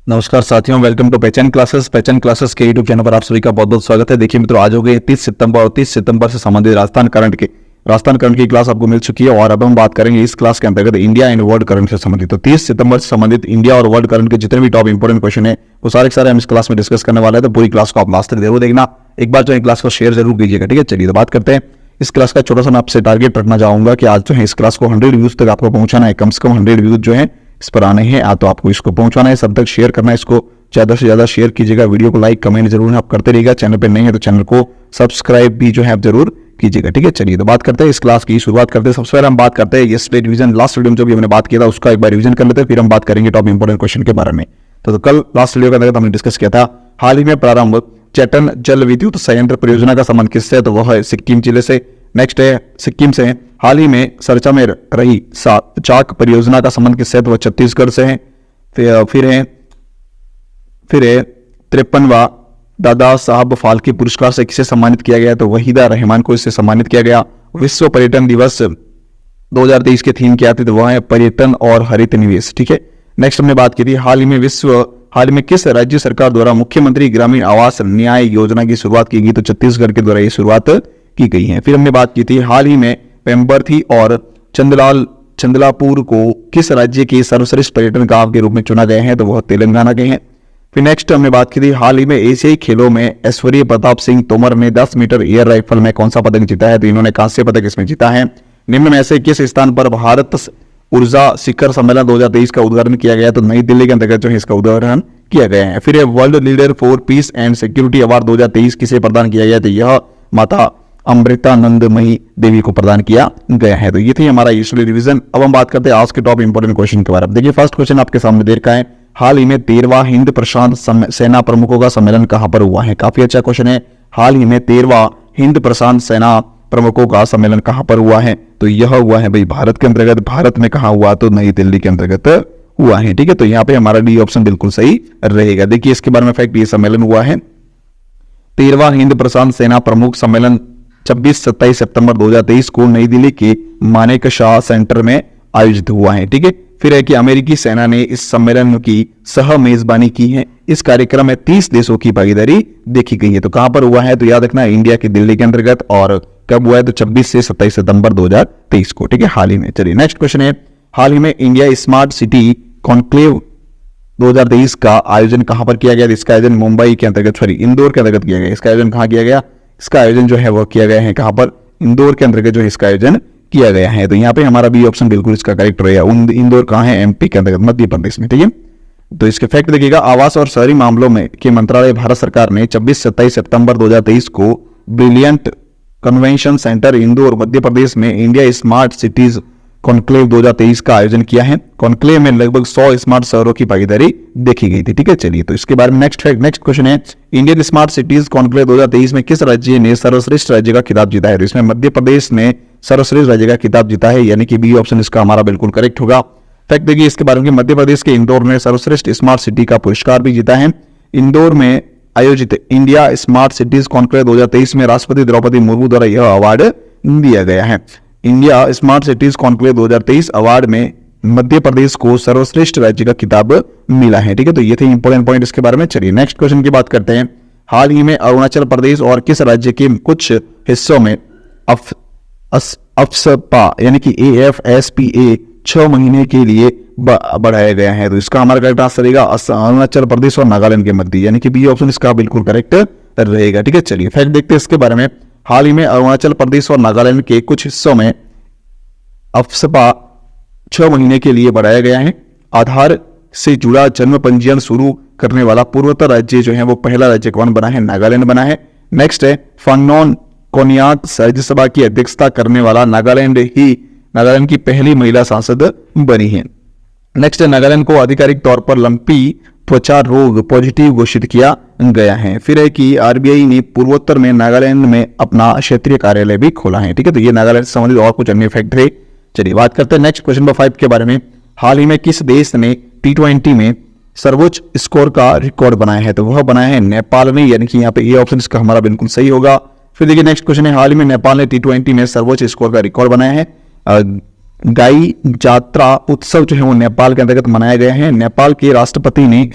नमस्कार साथियों, welcome to पहचान क्लासेस के यूट्यूब चैनल पर आप सभी का बहुत बहुत स्वागत है। देखिए मित्रों, आज हो गए 30 सितंबर और 30 सितंबर से संबंधित राजस्थान करंट की क्लास आपको मिल चुकी है और अब हम बात करेंगे इस क्लास के अंतर्गत इंडिया एंड वर्ल्ड करंट से संबंधित। तो 30 सितंबर से संबंधित इंडिया और वर्ल्ड करंट के जितने भी टॉप इंपोर्टेंट क्वेश्चन है वो सारे हम इस क्लास में डिस्कस करने वाले हैं। तो पूरी क्लास को आप लास्ट तक जरूर देखना, एक बार जो है क्लास को शेयर जरूर कीजिएगा, ठीक है। चलिए तो बात करते हैं इस क्लास का। छोटा सा मैं आपसे टारगेट रखना चाहूंगा कि आज जो है इस क्लास को 100 व्यूज तक आपको पहुंचाना है। कम से कम 100 व्यूज जो है इस पर आने हैं, तो आपको इसको पहुंचाना है, सब तक शेयर करना है। इसको ज्यादा से ज्यादा शेयर कीजिएगा, वीडियो को लाइक कमेंट जरूर आप करते रहिएगा। चैनल पे नहीं है तो चैनल को सब्सक्राइब भी जो है आप जरूर कीजिएगा, ठीक है। चलिए तो बात करते हैं इस क्लास की शुरुआत करते हैं। सबसे पहले हम बात करते हैं यस्टरडे रिवीजन, लास्ट वीडियो में जो भी हमने बात किया था उसका एक बार रिवीजन कर लेते हैं, फिर हम बात करेंगे टॉप इंपोर्टेंट क्वेश्चन के बारे में। तो कल लास्ट वीडियो के अंदर हमने डिस्कस किया था हाल ही में प्रारंभ चेतन जल विद्युत संयंत्र परियोजना का संबंध किससे है, तो वह है सिक्किम जिले से। नेक्स्ट है सिक्किम से हाल ही में चर्चा में रही चाक परियोजना का संबंध किससे है, तो वह छत्तीसगढ़ से है। फिर है 53वां दादा साहब फाल्के पुरस्कार से किसे सम्मानित किया गया, तो वहीदा रहमान को इससे सम्मानित किया गया। विश्व पर्यटन दिवस 2023 के थीम क्या थी, तो वह है पर्यटन और हरित निवेश, ठीक है। नेक्स्ट हमने बात की थी हाल ही में किस राज्य सरकार द्वारा मुख्यमंत्री ग्रामीण आवास न्याय योजना की शुरुआत की गई, तो छत्तीसगढ़ के द्वारा ये शुरुआत की गई है। फिर हमने बात की थी हाल ही में पेम्बरथी और चंदलापुर को किस राज्य के सर्वश्रेष्ठ पर्यटन गांव के रूप में चुना गए हैं, तो वह तेलंगाना के हैं। फिर नेक्स्ट हमने बात की थी हाल ही में एशियाई खेलों में ऐश्वर्य प्रताप सिंह तोमर ने 10 मीटर एयर राइफल में कौन सा पदक जीता है, तो इन्होंने कांस्य पदक इसमें जीता है। निम्न में से किस स्थान पर भारत ऊर्जा शिखर सम्मेलन 2023 का उद्घाटन किया गया, तो नई दिल्ली के अंतर्गत जो है इसका उद्घाटन किया गया है। फिर world leader for piece and security award 2023 किसे प्रदान किया गया, तो यह माता अमृतानंदमयी देवी को प्रदान किया गया है। तो ये थी हमारा यूजुअली रिवीजन। अब हम बात करते हैं आज के टॉप इंपोर्टेंट क्वेश्चन के बारे में। देखिए फर्स्ट क्वेश्चन आपके सामने देख रखा है, हाल ही में 13वां हिंद प्रशांत सेना प्रमुखों का सम्मेलन कहां पर हुआ है। काफी अच्छा क्वेश्चन है। हाल ही में 13वां हिंद प्रशांत सेना प्रमुखों का सम्मेलन कहां पर हुआ है, तो यह हुआ है भाई भारत के अंतर्गत। भारत में कहां हुआ, तो नई दिल्ली के अंतर्गत हुआ है, ठीक है। तो यहाँ पे हमारा डी ऑप्शन बिल्कुल सही रहेगा। देखिए इसके बारे में फैक्ट, ये सम्मेलन हुआ है 13वां हिंद प्रशांत सेना प्रमुख सम्मेलन 26-27 सितंबर 2023 को नई दिल्ली के मानेकशॉ सेंटर में आयोजित हुआ है, ठीक है। फिर है कि अमेरिकी सेना ने इस सम्मेलन की सह मेजबानी की है। इस कार्यक्रम में 30 देशों की भागीदारी देखी गई है। तो कहां पर हुआ है, तो याद रखना इंडिया की दिल्ली के अंतर्गत, और कब हुआ है, तो 26 से 27 सितंबर 2023 को, ठीक है, हाल ही में। चलिए नेक्स्ट क्वेश्चन है, हाल ही में इंडिया स्मार्ट सिटी कॉन्क्लेव 2023 का आयोजन कहां पर किया गया। इसका आयोजन मुंबई के अंतर्गत इंदौर के अंतर्गत किया गया। इसका आयोजन कहां किया गया, इसका आयोजन जो है वो किया गया है कहां पर, इंदौर के अंतर्गत जो है इसका आयोजन किया गया है। तो यहाँ पे हमारा बी ऑप्शन बिल्कुल इसका करेक्ट रहेगा। इंदौर कहां है, एमपी के अंतर्गत, मध्य प्रदेश में, ठीक है। तो इसके फैक्ट देखिएगा, आवास और शहरी मामलों में के मंत्रालय भारत सरकार ने 26-27 सितंबर 2023 को brilliant convention centre Indore Madhya Pradesh में इंडिया स्मार्ट सिटीज कॉन्क्लेव 2023 का आयोजन किया है। कॉन्क्लेव में लगभग 100 स्मार्ट शहरों की भागीदारी देखी गई थी, ठीक है। चलिए तो इसके बारे में नेक्स्ट क्वेश्चन है, इंडियन स्मार्ट सिटीज कॉन्क्लेव 2023 में किस राज्य ने सर्वश्रेष्ठ राज्य का खिताब जीता है, तो इसमें मध्य प्रदेश ने सर्वश्रेष्ठ राज्य का खिताब जीता है, यानी कि बी ऑप्शन इसका हमारा बिल्कुल करेक्ट होगा। फैक्ट देखिए इसके बारे में, मध्य प्रदेश के इंदौर ने सर्वश्रेष्ठ स्मार्ट सिटी का पुरस्कार भी जीता है। इंदौर में आयोजित इंडिया स्मार्ट सिटीज कॉन्क्लेव 2023 में राष्ट्रपति द्रौपदी मुर्मू द्वारा यह अवार्ड दिया गया है। India smart cities conclave 2023 award में मध्य प्रदेश को सर्वश्रेष्ठ राज्य का खिताब मिला है, ठीक है। तो ये थे इंपोर्टेंट पॉइंट इसके बारे में। चलिए नेक्स्ट क्वेश्चन की बात करते हैं, हाल ही में अरुणाचल प्रदेश और किस राज्य के कुछ हिस्सों में अफस्पा यानी कि AFSPA 6 महीने के लिए बढ़ाया गया है। तो इसका हमारा करेक्ट आंसर रहेगा अरुणाचल प्रदेश और नागालैंड के मध्य, यानी कि बी ऑप्शन इसका बिल्कुल करेक्ट रहेगा, ठीक है। चलिए फैक्ट देखते हैं इसके बारे में, हाल ही में अरुणाचल प्रदेश और नागालैंड के कुछ हिस्सों में अफस्पा 6 महीने के लिए बढ़ाया गया है। आधार से जुड़ा जन्म पंजीयन शुरू करने वाला पूर्वोत्तर राज्य जो है वो पहला राज्य कौन बना है, नागालैंड बना है। नेक्स्ट है फंगनॉन कोनियाक राज्यसभा की अध्यक्षता करने वाला नागालैंड की पहली महिला सांसद बनी है। नेक्स्ट है नागालैंड को आधिकारिक तौर पर लंपी त्वचा रोग पॉजिटिव घोषित किया गया है। फिर है कि आरबीआई ने पूर्वोत्तर में नागालैंड में अपना क्षेत्रीय कार्यालय भी खोला है, ठीक है। तो ये नागालैंड से संबंधित और कुछ अन्य फैक्ट थे। चलिए बात करते हैं नेक्स्ट क्वेश्चन नंबर 5 के बारे में, हाल ही में किस देश ने T20 में सर्वोच्च स्कोर का रिकॉर्ड बनाया है, तो वह बनाया है नेपाल ने, यानी कि यहाँ पे ये ऑप्शन इसका हमारा बिल्कुल सही होगा। फिर देखिए नेक्स्ट क्वेश्चन है, हाल ही में नेपाल ने T20 में सर्वोच्च स्कोर का रिकॉर्ड बनाया है। गाई जात्रा उत्सव जो है वो नेपाल के अंतर्गत मनाए गए हैं। नेपाल के राष्ट्रपति ने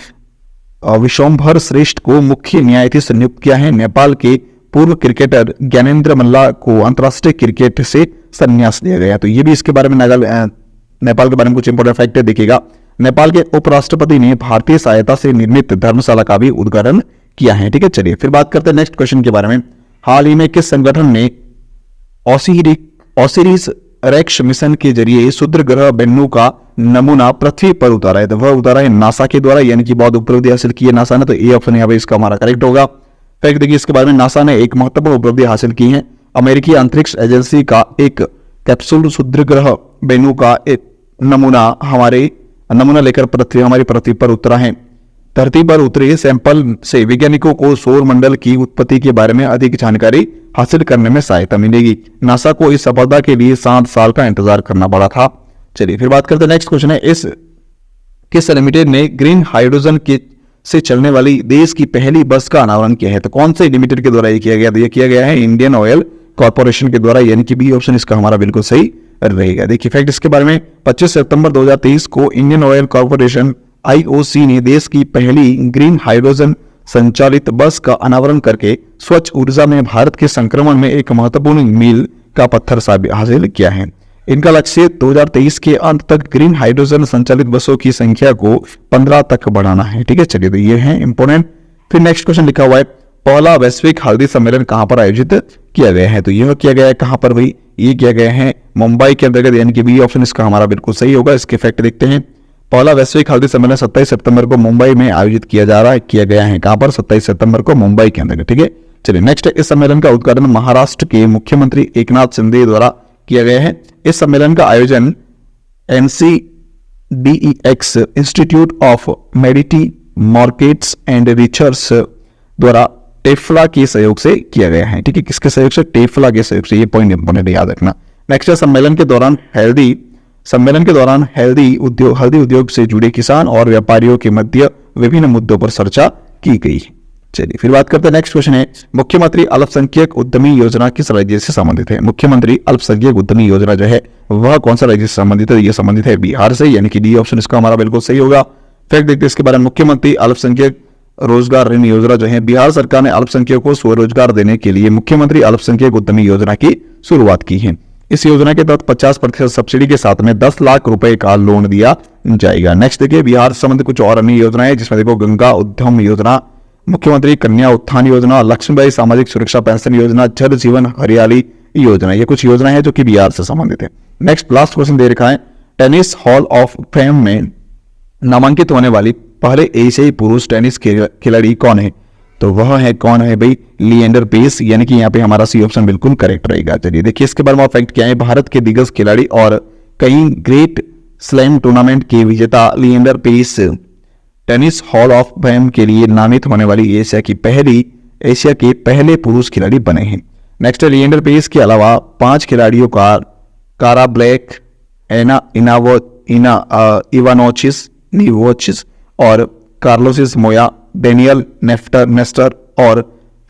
विश्वम्भर श्रेष्ठ को मुख्य न्यायाधीश नियुक्त किया है। नेपाल के पूर्व क्रिकेटर ज्ञानेंद्र मल्ल को अंतर्राष्ट्रीय क्रिकेट से संन्यास दिया गया। तो ये भी इसके बारे में नेपाल के बारे में कुछ इंपोर्टेंट फैक्ट देखिएगा। नेपाल के उपराष्ट्रपति ने भारतीय सहायता से निर्मित धर्मशाला का भी उद्घाटन किया है। ठीक है, चलिए फिर बात करते हैं नेक्स्ट क्वेश्चन के बारे में। हाल ही में किस संगठन ने ओसिरिस रेक्स मिशन के जरिए क्षुद्र ग्रह बेन्नु का नमूना पृथ्वी पर उतारा है? तो वह उतारा है नासा के द्वारा, यानी कि बहुत उपलब्धि हासिल की है नासा ने। तो ए ऑप्शन यहाँ पे इसका हमारा करेक्ट होगा। फैक्ट देखिए इसके बारे में, नासा ने एक महत्वपूर्ण उपलब्धि हासिल की है। अमेरिकी अंतरिक्ष एजेंसी का एक कैप्सूल क्षुद्र ग्रह बेन्नु का एक नमूना लेकर हमारी पृथ्वी पर उतरा है। धरती पर उतरे सैंपल से वैज्ञानिकों को सौर मंडल की उत्पत्ति के बारे में अधिक जानकारी हासिल करने में सहायता मिलेगी। नासा को इस सफलता के लिए 7 साल का इंतजार करना पड़ा था। चलिए फिर बात करते हैं नेक्स्ट क्वेश्चन है, किस लिमिटेड ने ग्रीन हाइड्रोजन से चलने वाली देश की पहली बस का अनावरण किया है? तो कौन से लिमिटेड के द्वारा ये किया गया? तो ये किया गया है इंडियन ऑयल कॉर्पोरेशन के द्वारा, यानी कि बी ऑप्शन इसका हमारा बिल्कुल सही रहेगा। देखिए फैक्ट इसके बारे में, 25 सितंबर 2023 को इंडियन ऑयल कॉर्पोरेशन IOC ने देश की पहली ग्रीन हाइड्रोजन संचालित बस का अनावरण करके स्वच्छ ऊर्जा में भारत के संक्रमण में एक महत्वपूर्ण मील का पत्थर हासिल किया है। इनका लक्ष्य 2023 के अंत तक ग्रीन हाइड्रोजन संचालित बसों की संख्या को 15 तक बढ़ाना है। ठीक है, चलिए तो ये है इंपोर्टेंट। फिर नेक्स्ट क्वेश्चन लिखा हुआ है, पहला वैश्विक हल्दी सम्मेलन कहां पर आयोजित किया गया है? तो यह किया गया है कहां पर भाई? ये किया गया है मुंबई के अंतर्गत, यानी कि बी ऑप्शन इसका हमारा बिल्कुल सही होगा। इसके फैक्ट देखते हैं। पहला वैश्विक हल्दी सम्मेलन 27 सितंबर को मुंबई में आयोजित किया गया है। कहां पर? 27 सितंबर को मुंबई के अंतर्गत। ठीक है, चलिए नेक्स्ट, इस सम्मेलन का उद्घाटन महाराष्ट्र के मुख्यमंत्री एकनाथ शिंदे द्वारा किया गया है। इस सम्मेलन का आयोजन NCDEX institute of commodity markets and research द्वारा टेफ्ला के सहयोग से किया गया है। ठीक है, किसके सहयोग से? टेफ्ला के सहयोग से। ये पॉइंट इंपोर्टेंट याद रखना। नेक्स्ट, सम्मेलन के दौरान हल्दी उद्योग से जुड़े किसान और व्यापारियों के मध्य विभिन्न मुद्दों पर चर्चा की गई। चलिए फिर बात करते हैं नेक्स्ट क्वेश्चन है, मुख्यमंत्री अल्पसंख्यक उद्यमी योजना किस राज्य से संबंधित है? मुख्यमंत्री अल्पसंख्यक उद्यमी योजना जो है वह कौन सा राज्य से संबंधित है? ये संबंधित है बिहार से, यानी कि डी ऑप्शन इसका हमारा बिल्कुल सही होगा। फैक्ट देखते हैं इसके बारे में, मुख्यमंत्री अल्पसंख्यक रोजगार ऋण योजना जो है, बिहार सरकार ने अल्पसंख्यकों को स्वरोजगार देने के लिए मुख्यमंत्री अल्पसंख्यक उद्यमी योजना की शुरुआत की है। इस योजना के तहत 50% सब्सिडी के साथ में 10 लाख रुपए का लोन दिया जाएगा। नेक्स्ट देखिए, बिहार से संबंधित कुछ और अन्य योजनाएं, जिसमें देखो गंगा उद्यम योजना, मुख्यमंत्री कन्या उत्थान योजना, लक्ष्मीबाई सामाजिक सुरक्षा पेंशन योजना, जल जीवन हरियाली योजना। ये कुछ योजनाएं हैं जो कि बिहार से संबंधित है। नेक्स्ट लास्ट क्वेश्चन दे रखा है, टेनिस हॉल ऑफ फेम में नामांकित होने वाली पहले एशियाई पुरुष टेनिस खिलाड़ी कौन है? तो वह है कौन है भाई? लिएंडर पेस, यानी कि यहाँ पे हमारा सी ऑप्शन बिल्कुल करेक्ट रहेगा। चलिए देखिए इसके बारे में फैक्ट क्या है, भारत के दिग्गज खिलाड़ी और कई ग्रेट स्लैम टूर्नामेंट के विजेता Leander Paes tennis hall of fame के लिए नामित होने वाली एशिया के पहले पुरुष खिलाड़ी बने हैं। नेक्स्ट, लिएंडर पेस के अलावा 5 खिलाड़ियों का कारा ब्लैक, इवानोचिस और कार्लोसिस मोया, डेनियल नेस्टर और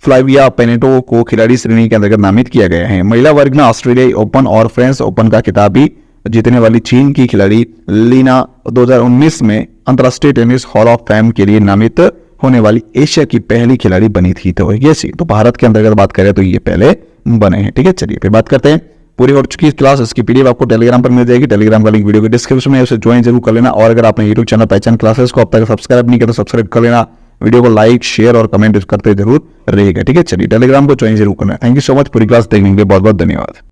फ्लाविया पेनेटो को खिलाड़ी श्रेणी के अंतर्गत नामित किया गया है। महिला वर्ग में ऑस्ट्रेलियाई ओपन और फ्रेंच ओपन का खिताब भी जीतने वाली चीन की खिलाड़ी लीना 2019 में अंतर्राष्ट्रीय टेनिस हॉल ऑफ फेम के लिए नामित होने वाली एशिया की पहली खिलाड़ी बनी थी। तो ये सी, तो भारत के अंतर्गत बात करें तो ये पहले बने हैं। ठीक है, चलिए फिर बात करते हैं, पूरी हो चुकी क्लास, इसकी पीडीएफ आपको टेलीग्राम पर मिल जाएगी। टेलीग्राम का लिंक वीडियो के डिस्क्रिप्शन में, उसे ज्वाइन जरूर कर लेना। और अगर आपने यूट्यूब चैनल पहचान क्लासेस को अब तक सब्सक्राइब नहीं किया तो सब्सक्राइब कर लेना। वीडियो को लाइक, शेयर और कमेंट करते जरूर रहेगा। ठीक है, चलिए टेलीग्राम को ज्वाइन जरूर करना। थैंक यू सो मच, पूरी क्लास देखने के लिए बहुत बहुत धन्यवाद।